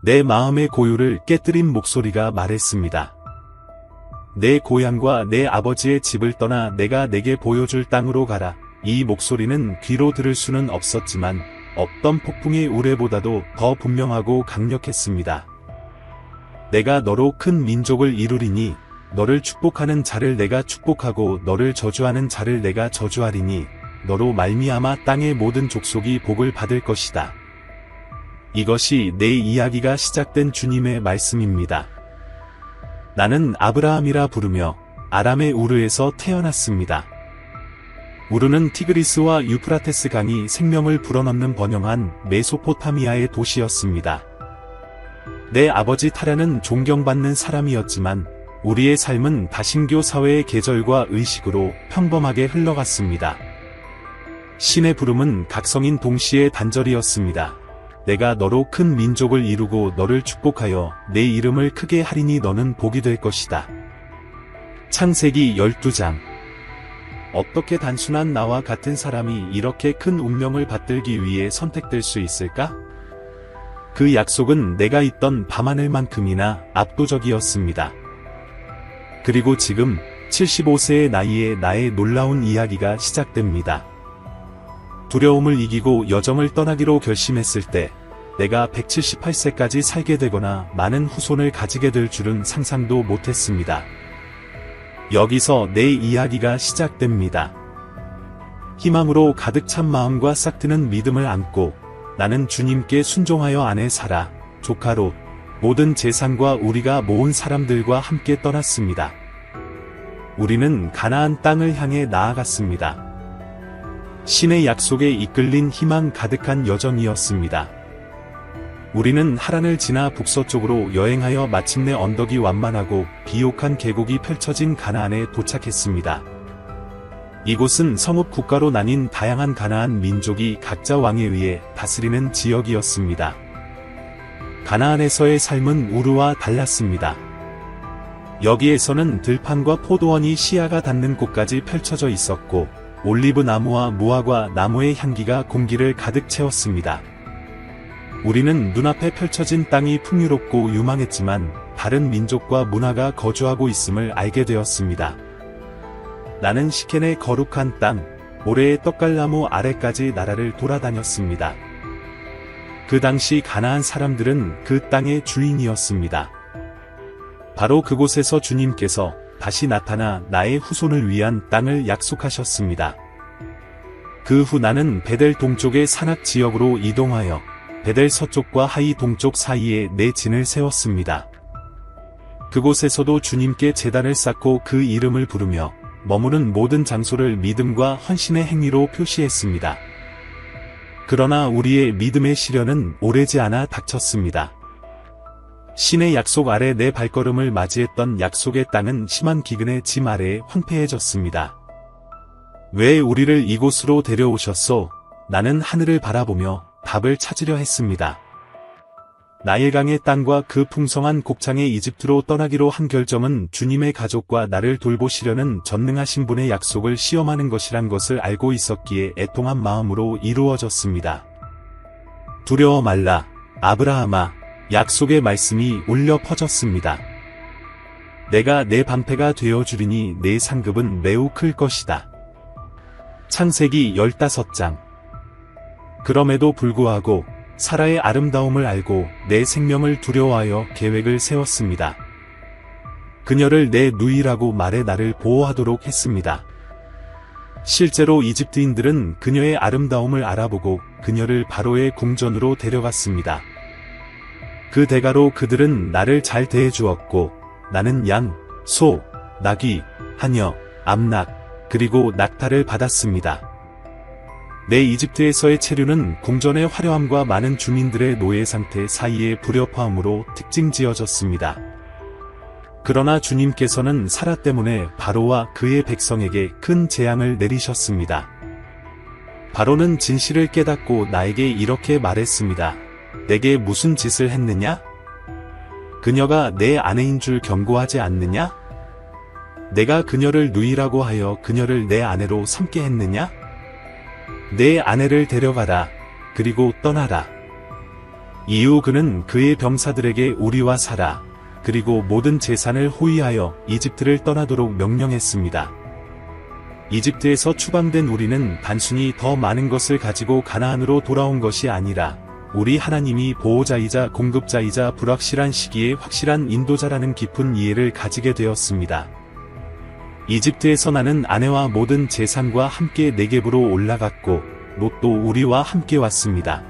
내 마음의 고요를 깨뜨린 목소리가 말했습니다. 내 고향과 내 아버지의 집을 떠나 내가 내게 보여줄 땅으로 가라. 이 목소리는 귀로 들을 수는 없었지만 없던 폭풍의 우레보다도 더 분명하고 강력했습니다. 내가 너로 큰 민족을 이루리니 너를 축복하는 자를 내가 축복하고 너를 저주하는 자를 내가 저주하리니 너로 말미암아 땅의 모든 족속이 복을 받을 것이다. 이것이 내 이야기가 시작된 주님의 말씀입니다. 나는 아브라함이라 부르며 아람의 우르에서 태어났습니다. 우르는 티그리스와 유프라테스 강이 생명을 불어넣는 번영한 메소포타미아의 도시였습니다. 내 아버지 타라는 존경받는 사람이었지만 우리의 삶은 다신교 사회의 계절과 의식으로 평범하게 흘러갔습니다. 신의 부름은 각성인 동시에 단절이었습니다. 내가 너로 큰 민족을 이루고 너를 축복하여 내 이름을 크게 하리니 너는 복이 될 것이다. 창세기 12장. 어떻게 단순한 나와 같은 사람이 이렇게 큰 운명을 받들기 위해 선택될 수 있을까? 그 약속은 내가 있던 밤하늘만큼이나 압도적이었습니다. 그리고 지금 75세의 나이에 나의 놀라운 이야기가 시작됩니다. 두려움을 이기고 여정을 떠나기로 결심했을 때 내가 178세까지 살게 되거나 많은 후손을 가지게 될 줄은 상상도 못했습니다. 여기서 내 이야기가 시작됩니다. 희망으로 가득 찬 마음과 싹트는 믿음을 안고 나는 주님께 순종하여 아내 사라, 조카 롯, 모든 재산과 우리가 모은 사람들과 함께 떠났습니다. 우리는 가나안 땅을 향해 나아갔습니다. 신의 약속에 이끌린 희망 가득한 여정이었습니다. 우리는 하란을 지나 북서쪽으로 여행하여 마침내 언덕이 완만하고 비옥한 계곡이 펼쳐진 가나안에 도착했습니다. 이곳은 성읍 국가로 나뉜 다양한 가나안 민족이 각자 왕에 의해 다스리는 지역이었습니다. 가나안에서의 삶은 우르와 달랐습니다. 여기에서는 들판과 포도원이 시야가 닿는 곳까지 펼쳐져 있었고 올리브 나무와 무화과 나무의 향기가 공기를 가득 채웠습니다. 우리는 눈앞에 펼쳐진 땅이 풍요롭고 유망했지만 다른 민족과 문화가 거주하고 있음을 알게 되었습니다. 나는 시켄의 거룩한 땅, 모래의 떡갈나무 아래까지 나라를 돌아다녔습니다. 그 당시 가나안 사람들은 그 땅의 주인이었습니다. 바로 그곳에서 주님께서 다시 나타나 나의 후손을 위한 땅을 약속하셨습니다. 그 후 나는 베델 동쪽의 산악 지역으로 이동하여 베델 서쪽과 하이 동쪽 사이에 내 진을 세웠습니다. 그곳에서도 주님께 제단을 쌓고 그 이름을 부르며 머무는 모든 장소를 믿음과 헌신의 행위로 표시했습니다. 그러나 우리의 믿음의 시련은 오래지 않아 닥쳤습니다. 신의 약속 아래 내 발걸음을 맞이했던 약속의 땅은 심한 기근의 짐 아래에 황폐해졌습니다. 왜 우리를 이곳으로 데려오셨소? 나는 하늘을 바라보며 답을 찾으려 했습니다. 나일강의 땅과 그 풍성한 곡창의 이집트로 떠나기로 한 결정은 주님의 가족과 나를 돌보시려는 전능하신 분의 약속을 시험하는 것이란 것을 알고 있었기에 애통한 마음으로 이루어졌습니다. 두려워 말라, 아브라함아. 약속의 말씀이 울려 퍼졌습니다. 내가 내 방패가 되어주리니 내 상급은 매우 클 것이다. 창세기 15장. 그럼에도 불구하고 사라의 아름다움을 알고 내 생명을 두려워하여 계획을 세웠습니다. 그녀를 내 누이라고 말해 나를 보호하도록 했습니다. 실제로 이집트인들은 그녀의 아름다움을 알아보고 그녀를 바로의 궁전으로 데려갔습니다. 그 대가로 그들은 나를 잘 대해주었고 나는 양, 소, 나귀, 하녀, 암낙, 그리고 낙타를 받았습니다. 내 이집트에서의 체류는 궁전의 화려함과 많은 주민들의 노예 상태 사이의 불협화음으로 특징 지어졌습니다. 그러나 주님께서는 사라 때문에 바로와 그의 백성에게 큰 재앙을 내리셨습니다. 바로는 진실을 깨닫고 나에게 이렇게 말했습니다. 내게 무슨 짓을 했느냐? 그녀가 내 아내인 줄 경고하지 않느냐? 내가 그녀를 누이라고 하여 그녀를 내 아내로 삼게 했느냐? 내 아내를 데려가라. 그리고 떠나라. 이후 그는 그의 병사들에게 우리와 사라, 그리고 모든 재산을 호위하여 이집트를 떠나도록 명령했습니다. 이집트에서 추방된 우리는 단순히 더 많은 것을 가지고 가나안으로 돌아온 것이 아니라 우리 하나님이 보호자이자 공급자이자 불확실한 시기에 확실한 인도자라는 깊은 이해를 가지게 되었습니다. 이집트에서 나는 아내와 모든 재산과 함께 네겝으로 올라갔고 롯도 우리와 함께 왔습니다.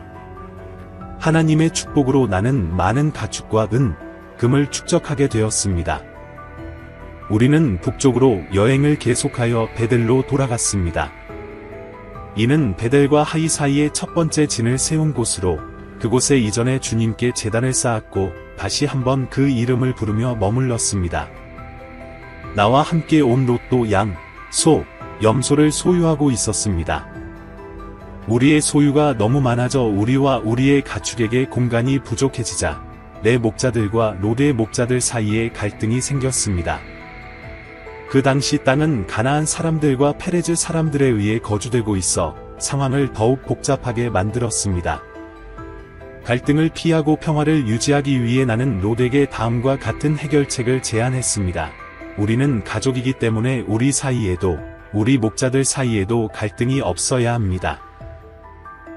하나님의 축복으로 나는 많은 가축과 은, 금을 축적하게 되었습니다. 우리는 북쪽으로 여행을 계속하여 베델로 돌아갔습니다. 이는 베델과 하이 사이에 첫 번째 진을 세운 곳으로 그곳에 이전에 주님께 제단을 쌓았고 다시 한번 그 이름을 부르며 머물렀습니다. 나와 함께 온 롯도 양, 소, 염소를 소유하고 있었습니다. 우리의 소유가 너무 많아져 우리와 우리의 가축에게 공간이 부족해지자 내 목자들과 롯의 목자들 사이에 갈등이 생겼습니다. 그 당시 땅은 가나안 사람들과 페레즈 사람들에 의해 거주되고 있어 상황을 더욱 복잡하게 만들었습니다. 갈등을 피하고 평화를 유지하기 위해 나는 롯에게 다음과 같은 해결책을 제안했습니다. 우리는 가족이기 때문에 우리 사이에도, 우리 목자들 사이에도 갈등이 없어야 합니다.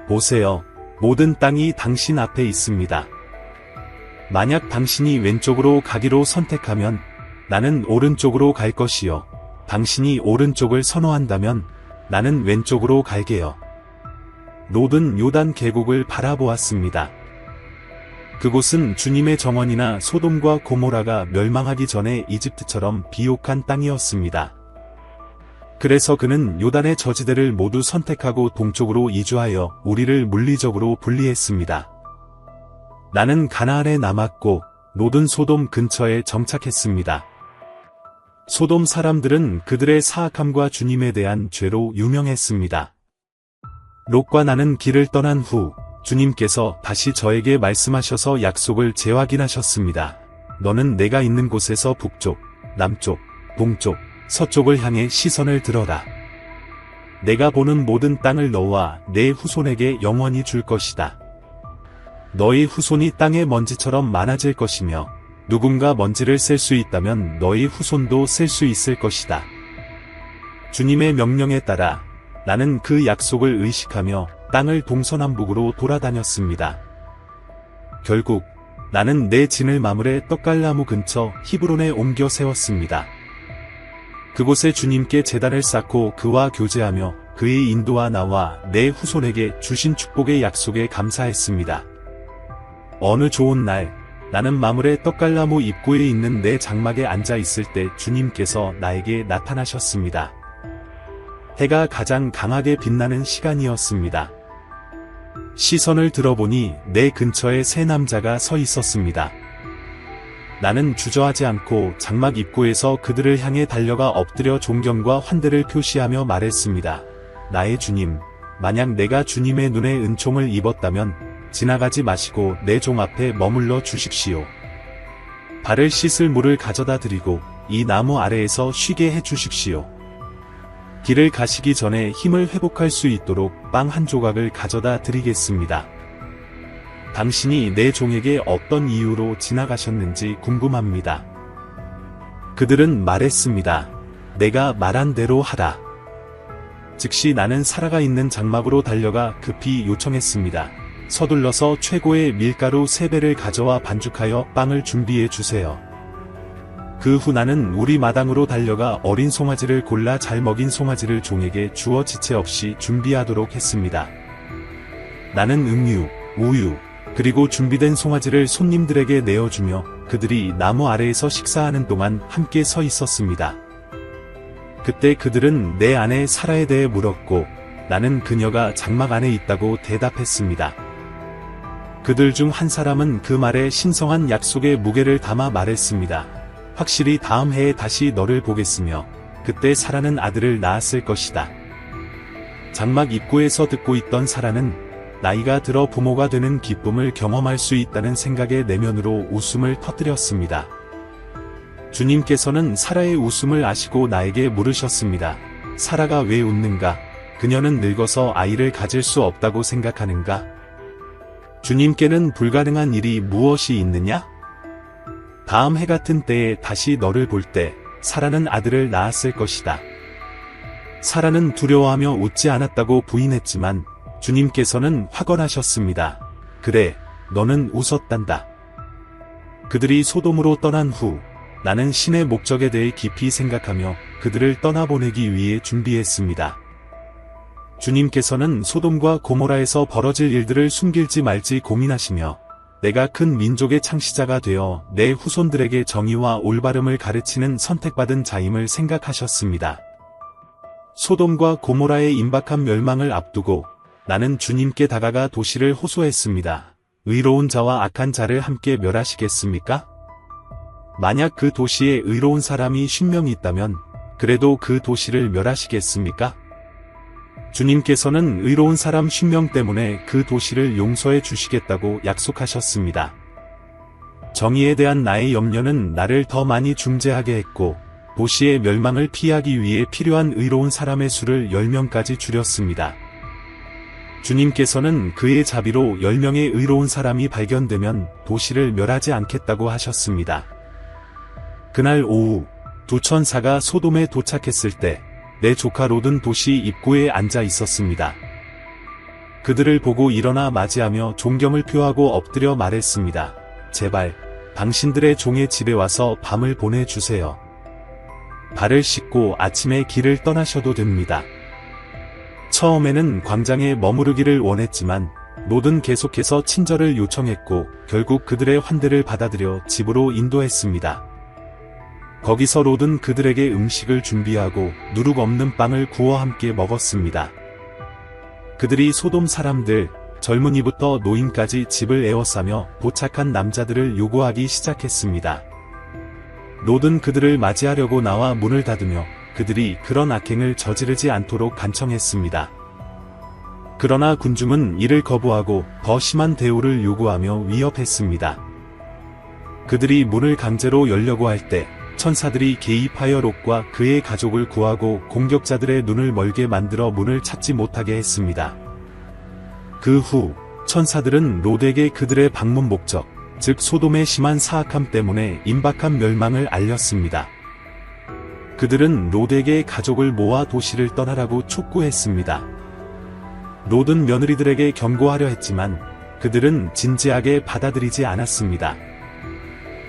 보세요. 모든 땅이 당신 앞에 있습니다. 만약 당신이 왼쪽으로 가기로 선택하면 나는 오른쪽으로 갈 것이요. 당신이 오른쪽을 선호한다면 나는 왼쪽으로 갈게요. 롯은 요단 계곡을 바라보았습니다. 그곳은 주님의 정원이나 소돔과 고모라가 멸망하기 전에 이집트처럼 비옥한 땅이었습니다. 그래서 그는 요단의 저지대를 모두 선택하고 동쪽으로 이주하여 우리를 물리적으로 분리했습니다. 나는 가나안에 남았고 롯은 소돔 근처에 정착했습니다. 소돔 사람들은 그들의 사악함과 주님에 대한 죄로 유명했습니다. 롯과 나는 길을 떠난 후 주님께서 다시 저에게 말씀하셔서 약속을 재확인하셨습니다. 너는 내가 있는 곳에서 북쪽, 남쪽, 동쪽, 서쪽을 향해 시선을 들어라. 내가 보는 모든 땅을 너와 내 후손에게 영원히 줄 것이다. 너희 후손이 땅의 먼지처럼 많아질 것이며 누군가 먼지를 셀 수 있다면 너희 후손도 셀 수 있을 것이다. 주님의 명령에 따라 나는 그 약속을 의식하며 땅을 동서남북으로 돌아다녔습니다. 결국 나는 내 진을 마물의 떡갈나무 근처 히브론에 옮겨 세웠습니다. 그곳에 주님께 제단을 쌓고 그와 교제하며 그의 인도와 나와 내 후손에게 주신 축복의 약속에 감사했습니다. 어느 좋은 날 나는 마물의 떡갈나무 입구에 있는 내 장막에 앉아 있을 때 주님께서 나에게 나타나셨습니다. 해가 가장 강하게 빛나는 시간이었습니다. 시선을 들어보니 내 근처에 세 남자가 서 있었습니다. 나는 주저하지 않고 장막 입구에서 그들을 향해 달려가 엎드려 존경과 환대를 표시하며 말했습니다. 나의 주님, 만약 내가 주님의 눈에 은총을 입었다면 지나가지 마시고 내 종 앞에 머물러 주십시오. 발을 씻을 물을 가져다 드리고 이 나무 아래에서 쉬게 해 주십시오. 길을 가시기 전에 힘을 회복할 수 있도록 빵 한 조각을 가져다 드리겠습니다. 당신이 내 종에게 어떤 이유로 지나가셨는지 궁금합니다. 그들은 말했습니다. 내가 말한 대로 하라. 즉시 나는 사라가 있는 장막으로 달려가 급히 요청했습니다. 서둘러서 최고의 밀가루 3배를 가져와 반죽하여 빵을 준비해 주세요. 그 후 나는 우리 마당으로 달려가 어린 송아지를 골라 잘 먹인 송아지를 종에게 주어 지체 없이 준비하도록 했습니다. 나는 음유, 우유, 그리고 준비된 송아지를 손님들에게 내어주며 그들이 나무 아래에서 식사하는 동안 함께 서 있었습니다. 그때 그들은 내 아내 사라에 대해 물었고 나는 그녀가 장막 안에 있다고 대답했습니다. 그들 중 한 사람은 그 말에 신성한 약속의 무게를 담아 말했습니다. 확실히 다음 해에 다시 너를 보겠으며 그때 사라는 아들을 낳았을 것이다. 장막 입구에서 듣고 있던 사라는 나이가 들어 부모가 되는 기쁨을 경험할 수 있다는 생각에 내면으로 웃음을 터뜨렸습니다. 주님께서는 사라의 웃음을 아시고 나에게 물으셨습니다. 사라가 왜 웃는가? 그녀는 늙어서 아이를 가질 수 없다고 생각하는가? 주님께는 불가능한 일이 무엇이 있느냐? 다음 해 같은 때에 다시 너를 볼 때 사라는 아들을 낳았을 것이다. 사라는 두려워하며 웃지 않았다고 부인했지만 주님께서는 확언하셨습니다. 그래, 너는 웃었단다. 그들이 소돔으로 떠난 후 나는 신의 목적에 대해 깊이 생각하며 그들을 떠나보내기 위해 준비했습니다. 주님께서는 소돔과 고모라에서 벌어질 일들을 숨길지 말지 고민하시며 내가 큰 민족의 창시자가 되어 내 후손들에게 정의와 올바름을 가르치는 선택받은 자임을 생각하셨습니다. 소돔과 고모라의 임박한 멸망을 앞두고 나는 주님께 다가가 도시를 호소했습니다. 의로운 자와 악한 자를 함께 멸하시겠습니까? 만약 그 도시에 의로운 사람이 10명이 있다면 그래도 그 도시를 멸하시겠습니까? 주님께서는 의로운 사람 10명 때문에 그 도시를 용서해 주시겠다고 약속하셨습니다. 정의에 대한 나의 염려는 나를 더 많이 중재하게 했고 도시의 멸망을 피하기 위해 필요한 의로운 사람의 수를 10명까지 줄였습니다. 주님께서는 그의 자비로 10명의 의로운 사람이 발견되면 도시를 멸하지 않겠다고 하셨습니다. 그날 오후 두 천사가 소돔에 도착했을 때 내 조카 롯은 도시 입구에 앉아 있었습니다. 그들을 보고 일어나 맞이하며 존경을 표하고 엎드려 말했습니다. 제발 당신들의 종의 집에 와서 밤을 보내주세요. 발을 씻고 아침에 길을 떠나셔도 됩니다. 처음에는 광장에 머무르기를 원했지만 롯은 계속해서 친절을 요청했고 결국 그들의 환대를 받아들여 집으로 인도했습니다. 거기서 롯은 그들에게 음식을 준비하고 누룩 없는 빵을 구워 함께 먹었습니다. 그들이 소돔 사람들, 젊은이부터 노인까지 집을 에워싸며 도착한 남자들을 요구하기 시작했습니다. 롯은 그들을 맞이하려고 나와 문을 닫으며 그들이 그런 악행을 저지르지 않도록 간청했습니다. 그러나 군중은 이를 거부하고 더 심한 대우를 요구하며 위협했습니다. 그들이 문을 강제로 열려고 할 때 천사들이 개입하여 롯과 그의 가족을 구하고 공격자들의 눈을 멀게 만들어 문을 찾지 못하게 했습니다. 그 후 천사들은 롯에게 그들의 방문 목적, 즉 소돔의 심한 사악함 때문에 임박한 멸망을 알렸습니다. 그들은 롯에게 가족을 모아 도시를 떠나라고 촉구했습니다. 롯은 며느리들에게 경고하려 했지만 그들은 진지하게 받아들이지 않았습니다.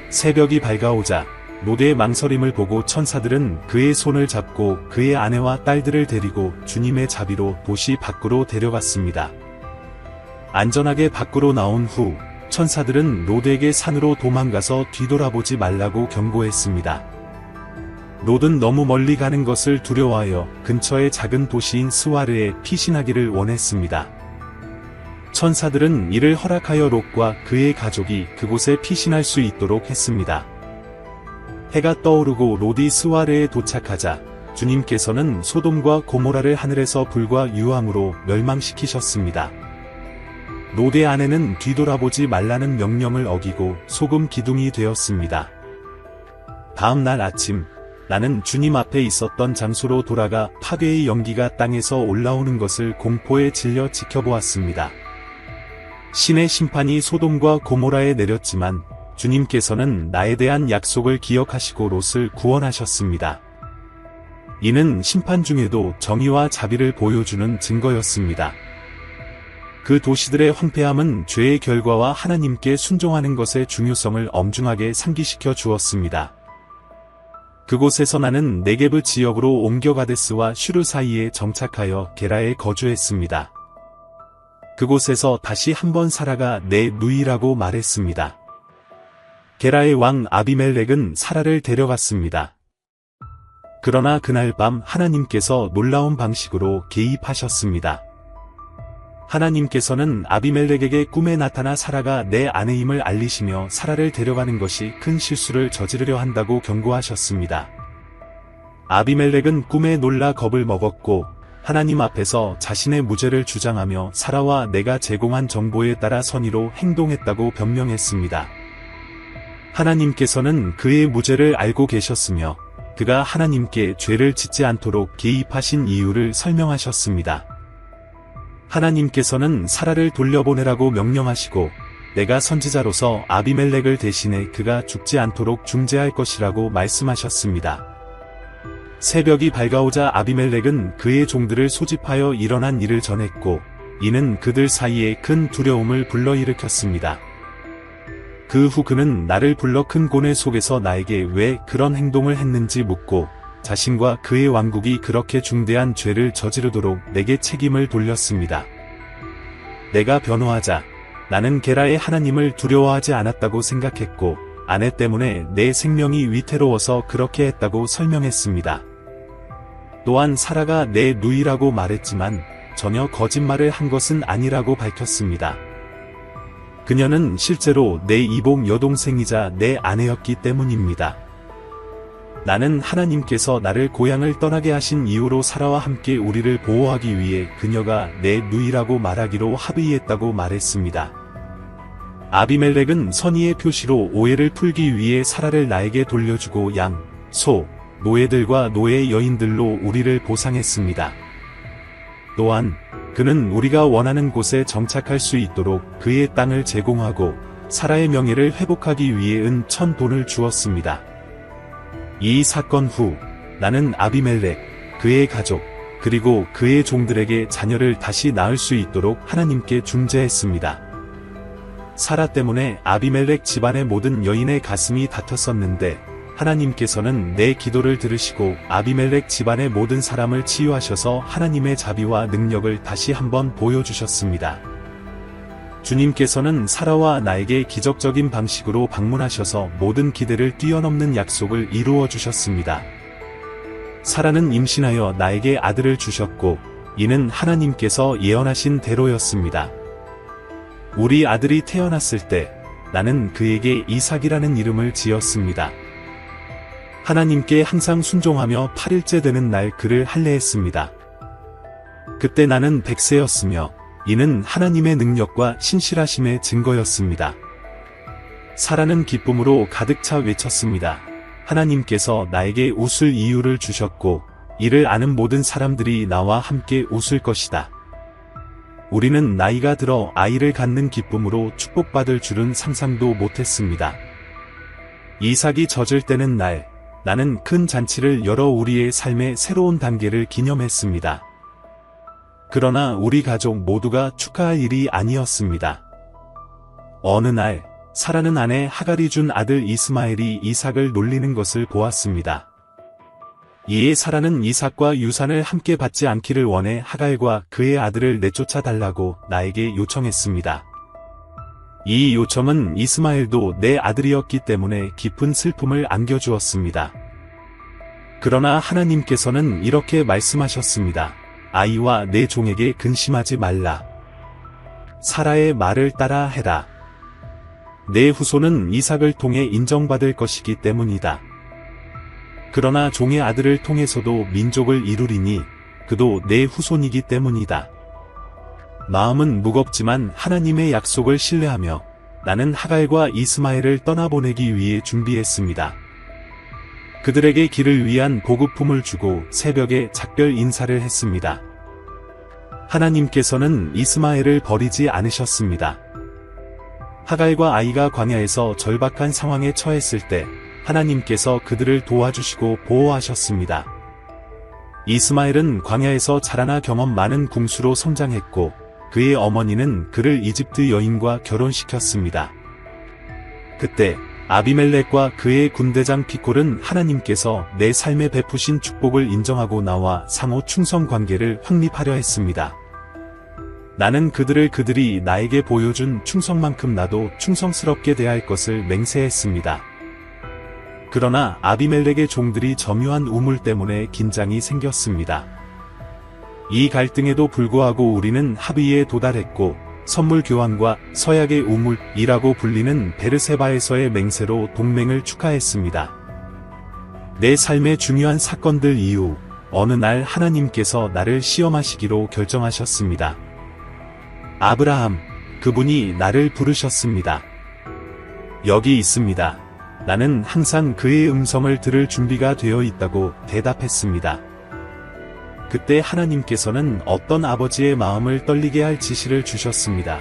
새벽이 밝아오자 롯의 망설임을 보고 천사들은 그의 손을 잡고 그의 아내와 딸들을 데리고 주님의 자비로 도시 밖으로 데려갔습니다. 안전하게 밖으로 나온 후 천사들은 롯에게 산으로 도망가서 뒤돌아보지 말라고 경고했습니다. 롯은 너무 멀리 가는 것을 두려워하여 근처의 작은 도시인 스와르에 피신하기를 원했습니다. 천사들은 이를 허락하여 롯과 그의 가족이 그곳에 피신할 수 있도록 했습니다. 해가 떠오르고 롯이 스와르에 도착하자 주님께서는 소돔과 고모라를 하늘에서 불과 유황으로 멸망시키셨습니다. 롯의 아내는 뒤돌아보지 말라는 명령을 어기고 소금 기둥이 되었습니다. 다음 날 아침 나는 주님 앞에 있었던 장소로 돌아가 파괴의 연기가 땅에서 올라오는 것을 공포에 질려 지켜보았습니다. 신의 심판이 소돔과 고모라에 내렸지만 주님께서는 나에 대한 약속을 기억하시고 롯을 구원하셨습니다. 이는 심판 중에도 정의와 자비를 보여주는 증거였습니다. 그 도시들의 황폐함은 죄의 결과와 하나님께 순종하는 것의 중요성을 엄중하게 상기시켜 주었습니다. 그곳에서 나는 네게브 지역으로 옮겨 가데스와 슈르 사이에 정착하여 게라에 거주했습니다. 그곳에서 다시 한번 사라가 내 누이라고 말했습니다. 게라의 왕 아비멜렉은 사라를 데려갔습니다. 그러나 그날 밤 하나님께서 놀라운 방식으로 개입하셨습니다. 하나님께서는 아비멜렉에게 꿈에 나타나 사라가 내 아내임을 알리시며 사라를 데려가는 것이 큰 실수를 저지르려 한다고 경고하셨습니다. 아비멜렉은 꿈에 놀라 겁을 먹었고 하나님 앞에서 자신의 무죄를 주장하며 사라와 내가 제공한 정보에 따라 선의로 행동했다고 변명했습니다. 하나님께서는 그의 무죄를 알고 계셨으며 그가 하나님께 죄를 짓지 않도록 개입하신 이유를 설명하셨습니다. 하나님께서는 사라를 돌려보내라고 명령하시고 내가 선지자로서 아비멜렉을 대신해 그가 죽지 않도록 중재할 것이라고 말씀하셨습니다. 새벽이 밝아오자 아비멜렉은 그의 종들을 소집하여 일어난 일을 전했고 이는 그들 사이에 큰 두려움을 불러일으켰습니다. 그 후 그는 나를 불러 큰 고뇌 속에서 나에게 왜 그런 행동을 했는지 묻고 자신과 그의 왕국이 그렇게 중대한 죄를 저지르도록 내게 책임을 돌렸습니다. 내가 변호하자 나는 게라의 하나님을 두려워하지 않았다고 생각했고 아내 때문에 내 생명이 위태로워서 그렇게 했다고 설명했습니다. 또한 사라가 내 누이라고 말했지만 전혀 거짓말을 한 것은 아니라고 밝혔습니다. 그녀는 실제로 내 이복 여동생이자 내 아내였기 때문입니다. 나는 하나님께서 나를 고향을 떠나게 하신 이유로 사라와 함께 우리를 보호하기 위해 그녀가 내 누이라고 말하기로 합의했다고 말했습니다. 아비멜렉은 선의의 표시로 오해를 풀기 위해 사라를 나에게 돌려주고 양, 소, 노예들과 노예 여인들로 우리를 보상했습니다. 또한 그는 우리가 원하는 곳에 정착할 수 있도록 그의 땅을 제공하고 사라의 명예를 회복하기 위해 은 1,000돈을 주었습니다. 이 사건 후 나는 아비멜렉, 그의 가족, 그리고 그의 종들에게 자녀를 다시 낳을 수 있도록 하나님께 중재했습니다. 사라 때문에 아비멜렉 집안의 모든 여인의 가슴이 다퉜었는데 하나님께서는 내 기도를 들으시고 아비멜렉 집안의 모든 사람을 치유하셔서 하나님의 자비와 능력을 다시 한번 보여주셨습니다. 주님께서는 사라와 나에게 기적적인 방식으로 방문하셔서 모든 기대를 뛰어넘는 약속을 이루어 주셨습니다. 사라는 임신하여 나에게 아들을 주셨고 이는 하나님께서 예언하신 대로였습니다. 우리 아들이 태어났을 때 나는 그에게 이삭이라는 이름을 지었습니다. 하나님께 항상 순종하며 8일째 되는 날 그를 할례했습니다. 그때 나는 100세였으며 이는 하나님의 능력과 신실하심의 증거였습니다. 사라는 기쁨으로 가득 차 외쳤습니다. 하나님께서 나에게 웃을 이유를 주셨고 이를 아는 모든 사람들이 나와 함께 웃을 것이다. 우리는 나이가 들어 아이를 갖는 기쁨으로 축복받을 줄은 상상도 못했습니다. 이삭이 젖을 때는 날 나는 큰 잔치를 열어 우리의 삶의 새로운 단계를 기념했습니다. 그러나 우리 가족 모두가 축하할 일이 아니었습니다. 어느 날 사라는 아내 하갈이 준 아들 이스마엘이 이삭을 놀리는 것을 보았습니다. 이에 사라는 이삭과 유산을 함께 받지 않기를 원해 하갈과 그의 아들을 내쫓아 달라고 나에게 요청했습니다. 이 요청은 이스마엘도 내 아들이었기 때문에 깊은 슬픔을 안겨주었습니다. 그러나 하나님께서는 이렇게 말씀하셨습니다. 아이와 내 종에게 근심하지 말라. 사라의 말을 따라 해라. 내 후손은 이삭을 통해 인정받을 것이기 때문이다. 그러나 종의 아들을 통해서도 민족을 이루리니 그도 내 후손이기 때문이다. 마음은 무겁지만 하나님의 약속을 신뢰하며 나는 하갈과 이스마엘을 떠나보내기 위해 준비했습니다. 그들에게 길을 위한 보급품을 주고 새벽에 작별 인사를 했습니다. 하나님께서는 이스마엘을 버리지 않으셨습니다. 하갈과 아이가 광야에서 절박한 상황에 처했을 때 하나님께서 그들을 도와주시고 보호하셨습니다. 이스마엘은 광야에서 자라나 경험 많은 궁수로 성장했고 그의 어머니는 그를 이집트 여인과 결혼시켰습니다. 그때 아비멜렉과 그의 군대장 피콜은 하나님께서 내 삶에 베푸신 축복을 인정하고 나와 상호 충성 관계를 확립하려 했습니다. 나는 그들이 나에게 보여준 충성만큼 나도 충성스럽게 대할 것을 맹세했습니다. 그러나 아비멜렉의 종들이 점유한 우물 때문에 긴장이 생겼습니다. 이 갈등에도 불구하고 우리는 합의에 도달했고 선물 교환과 서약의 우물이라고 불리는 베르세바에서의 맹세로 동맹을 축하했습니다. 내 삶의 중요한 사건들 이후 어느 날 하나님께서 나를 시험하시기로 결정하셨습니다. 아브라함, 그분이 나를 부르셨습니다. 여기 있습니다. 나는 항상 그의 음성을 들을 준비가 되어 있다고 대답했습니다. 그때 하나님께서는 어떤 아버지의 마음을 떨리게 할 지시를 주셨습니다.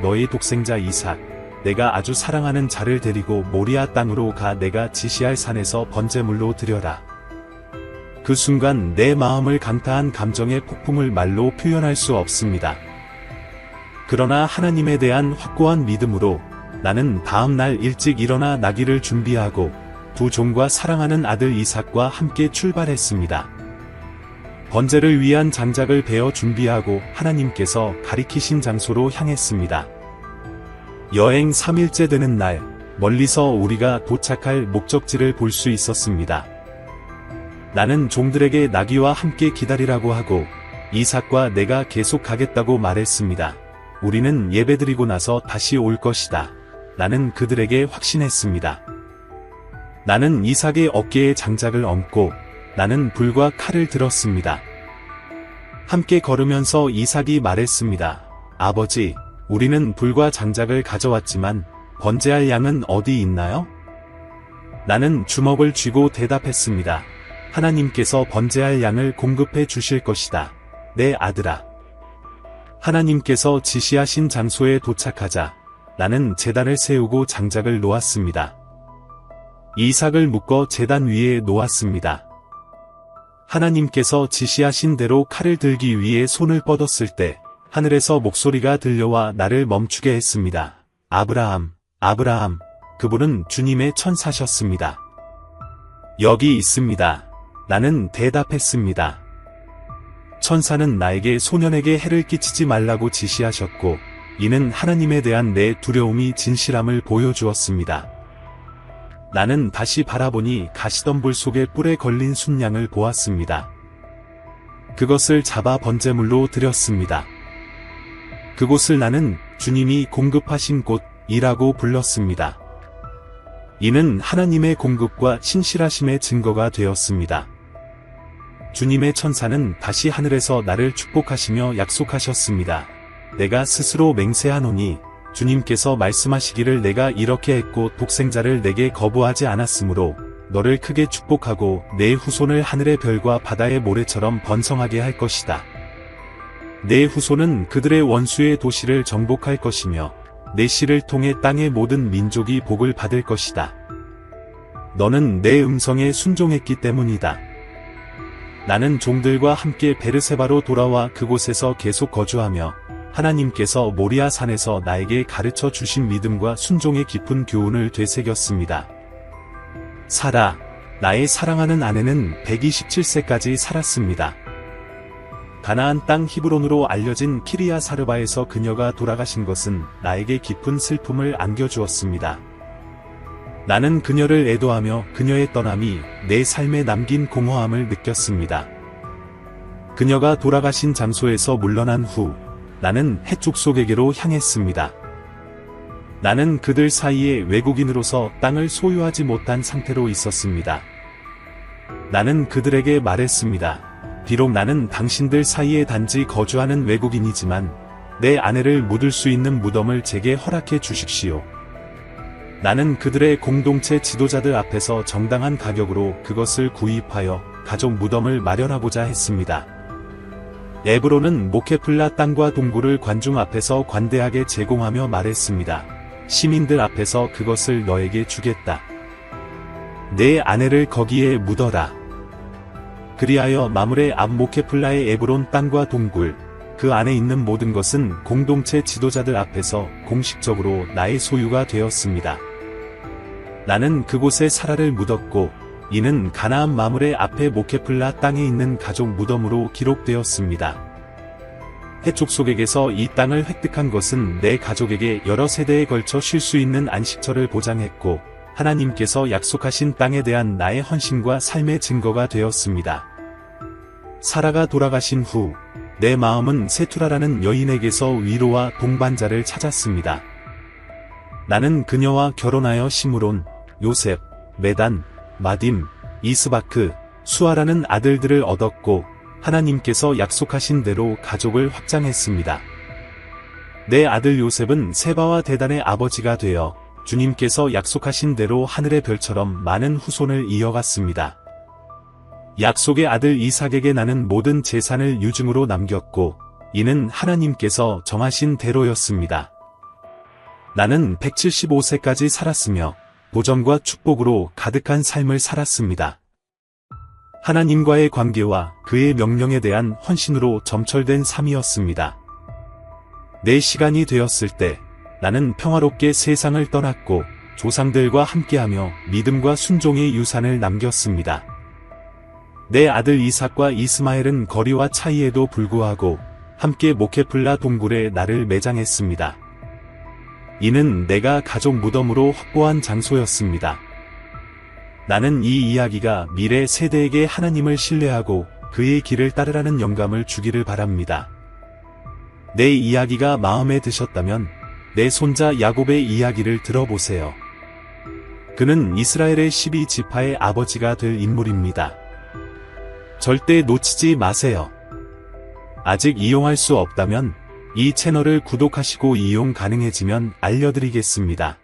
너의 독생자 이삭, 내가 아주 사랑하는 자를 데리고 모리아 땅으로 가 내가 지시할 산에서 번제물로 드려라. 그 순간 내 마음을 강타한 감정의 폭풍을 말로 표현할 수 없습니다. 그러나 하나님에 대한 확고한 믿음으로 나는 다음 날 일찍 일어나 나귀를 준비하고 두 종과 사랑하는 아들 이삭과 함께 출발했습니다. 번제를 위한 장작을 베어 준비하고 하나님께서 가리키신 장소로 향했습니다. 여행 3일째 되는 날, 멀리서 우리가 도착할 목적지를 볼 수 있었습니다. 나는 종들에게 나귀와 함께 기다리라고 하고 이삭과 내가 계속 가겠다고 말했습니다. 우리는 예배드리고 나서 다시 올 것이다. 나는 그들에게 확신했습니다. 나는 이삭의 어깨에 장작을 얹고 나는 불과 칼을 들었습니다. 함께 걸으면서 이삭이 말했습니다. 아버지, 우리는 불과 장작을 가져왔지만 번제할 양은 어디 있나요? 나는 주먹을 쥐고 대답했습니다. 하나님께서 번제할 양을 공급해 주실 것이다. 내 아들아. 하나님께서 지시하신 장소에 도착하자 나는 제단을 세우고 장작을 놓았습니다. 이삭을 묶어 제단 위에 놓았습니다. 하나님께서 지시하신 대로 칼을 들기 위해 손을 뻗었을 때 하늘에서 목소리가 들려와 나를 멈추게 했습니다. 아브라함, 아브라함. 그분은 주님의 천사셨습니다. 여기 있습니다. 나는 대답했습니다. 천사는 나에게 소년에게 해를 끼치지 말라고 지시하셨고, 이는 하나님에 대한 내 두려움이 진실함을 보여주었습니다. 나는 다시 바라보니 가시덤불 속에 뿔에 걸린 순양을 보았습니다. 그것을 잡아 번제물로 드렸습니다. 그곳을 나는 주님이 공급하신 곳이라고 불렀습니다. 이는 하나님의 공급과 신실하심의 증거가 되었습니다. 주님의 천사는 다시 하늘에서 나를 축복하시며 약속하셨습니다. 내가 스스로 맹세하노니 주님께서 말씀하시기를 내가 이렇게 했고 독생자를 내게 거부하지 않았으므로 너를 크게 축복하고 내 후손을 하늘의 별과 바다의 모래처럼 번성하게 할 것이다. 내 후손은 그들의 원수의 도시를 정복할 것이며 내 씨를 통해 땅의 모든 민족이 복을 받을 것이다. 너는 내 음성에 순종했기 때문이다. 나는 종들과 함께 베르세바로 돌아와 그곳에서 계속 거주하며 하나님께서 모리아 산에서 나에게 가르쳐 주신 믿음과 순종의 깊은 교훈을 되새겼습니다. 사라, 나의 사랑하는 아내는 127세까지 살았습니다. 가나안 땅 히브론으로 알려진 키리야 사르바에서 그녀가 돌아가신 것은 나에게 깊은 슬픔을 안겨주었습니다. 나는 그녀를 애도하며 그녀의 떠남이 내 삶에 남긴 공허함을 느꼈습니다. 그녀가 돌아가신 장소에서 물러난 후 나는 해족속에게로 향했습니다. 나는 그들 사이에 외국인으로서 땅을 소유하지 못한 상태로 있었습니다. 나는 그들에게 말했습니다. 비록 나는 당신들 사이에 단지 거주하는 외국인이지만 내 아내를 묻을 수 있는 무덤을 제게 허락해 주십시오. 나는 그들의 공동체 지도자들 앞에서 정당한 가격으로 그것을 구입하여 가족 무덤을 마련하고자 했습니다. 에브론은 모케플라 땅과 동굴을 관중 앞에서 관대하게 제공하며 말했습니다. 시민들 앞에서 그것을 너에게 주겠다. 내 아내를 거기에 묻어라. 그리하여 마물의 앞 모케플라의 에브론 땅과 동굴, 그 안에 있는 모든 것은 공동체 지도자들 앞에서 공식적으로 나의 소유가 되었습니다. 나는 그곳에 사라를 묻었고, 이는 가나안 마물의 앞에 모케플라 땅에 있는 가족 무덤으로 기록되었습니다. 해족속에게서 이 땅을 획득한 것은 내 가족에게 여러 세대에 걸쳐 쉴 수 있는 안식처를 보장했고, 하나님께서 약속하신 땅에 대한 나의 헌신과 삶의 증거가 되었습니다. 사라가 돌아가신 후, 내 마음은 세투라라는 여인에게서 위로와 동반자를 찾았습니다. 나는 그녀와 결혼하여 시므론, 요셉, 메단, 마딤, 이스바크, 수아라는 아들들을 얻었고 하나님께서 약속하신 대로 가족을 확장했습니다. 내 아들 요셉은 세바와 데단의 아버지가 되어 주님께서 약속하신 대로 하늘의 별처럼 많은 후손을 이어갔습니다. 약속의 아들 이삭에게 나는 모든 재산을 유증으로 남겼고, 이는 하나님께서 정하신 대로였습니다. 나는 175세까지 살았으며, 보전과 축복으로 가득한 삶을 살았습니다. 하나님과의 관계와 그의 명령에 대한 헌신으로 점철된 삶이었습니다. 내 시간이 되었을 때 나는 평화롭게 세상을 떠났고 조상들과 함께하며 믿음과 순종의 유산을 남겼습니다. 내 아들 이삭과 이스마엘은 거리와 차이에도 불구하고 함께 모케플라 동굴에 나를 매장했습니다. 이는 내가 가족 무덤으로 확보한 장소였습니다. 나는 이 이야기가 미래 세대에게 하나님을 신뢰하고 그의 길을 따르라는 영감을 주기를 바랍니다. 내 이야기가 마음에 드셨다면 내 손자 야곱의 이야기를 들어보세요. 그는 이스라엘의 12지파의 아버지가 될 인물입니다. 절대 놓치지 마세요. 아직 이용할 수 없다면 이 채널을 구독하시고 이용 가능해지면 알려드리겠습니다.